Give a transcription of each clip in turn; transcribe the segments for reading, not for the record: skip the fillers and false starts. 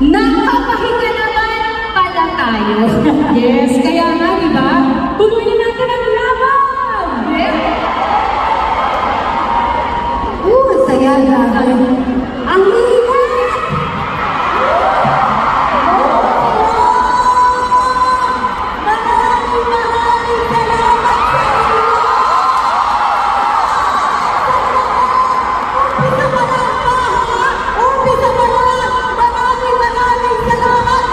Nakapahinga naman pala tayo. Yes, kaya nga, di ba? Tuloy na natin ang laban! Saya natin. Ang ingat! Maraming salamat sa inyo! Umpisa pa lang ba, ha? Umpisa pa lang! Maraming salamat!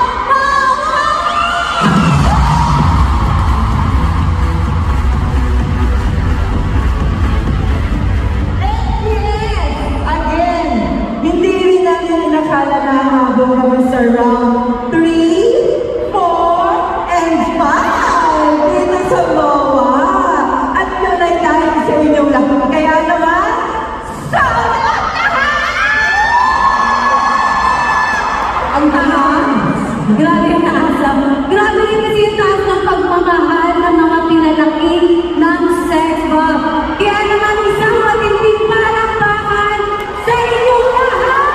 Again, hindi rin namin inakala na habang kami sa round 3, 4, and 5 dito sa MOA. At yun ay dahil sa inyong lahat. Kaya naman, salamat Ang taas! Grabe yung taas lang. Grabe rin kasi yung taas ng pagmamahal ng mga pinalaki ng sex bomb. Kaya naman isang matinding palakpakan sa inyong lahat!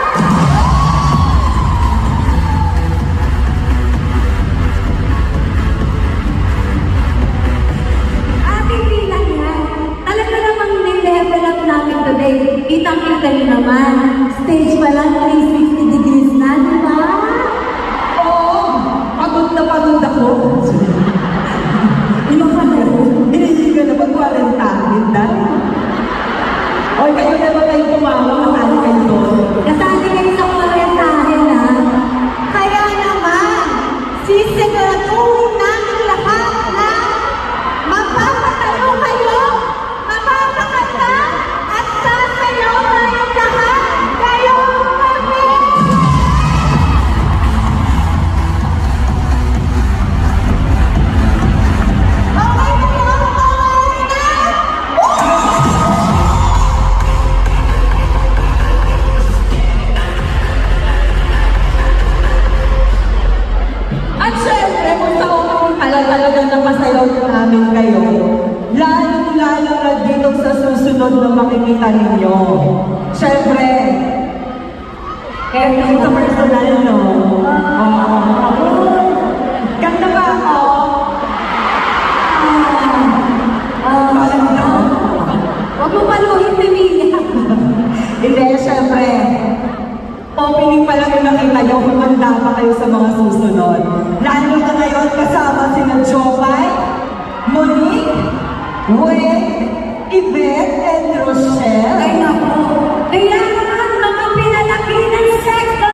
At hindi lang yan. Talaga namang nilevel up namin today. Kitang-kita niyo naman. Stage pa lang 360 degrees na, di ba? Oo, pagod na pagod ako. Ilang ka na hindi ka na mag-quarantine dahil. O, kayo na ba kayo pumawa? Kasali kayo doon? Kasali kayo sa kwarentahin, ha? Kaya naman, sisiguraduhin namin lahat na mapapatalo kayo, mapapakanta, at sasayaw tayong lahat ngayong gabi! Okay na yun, okay na! At syempre, kung sa unang talagang napasayaw namin kayo, lalo-lalo na dito sa susunod na makikita ninyo. Syempre, eto sa personal, no? Ganda ba ako? Huwag mo paluhin, Pamilya. Hindi, syempre, opening pa lang yung nakita nyo, humanda pa kayo sa mga susunod. Lalo na ngayon kasama sina Jopay, Monique, Wayne, Yvette, and Rochelle. Ay, naku. Kailangan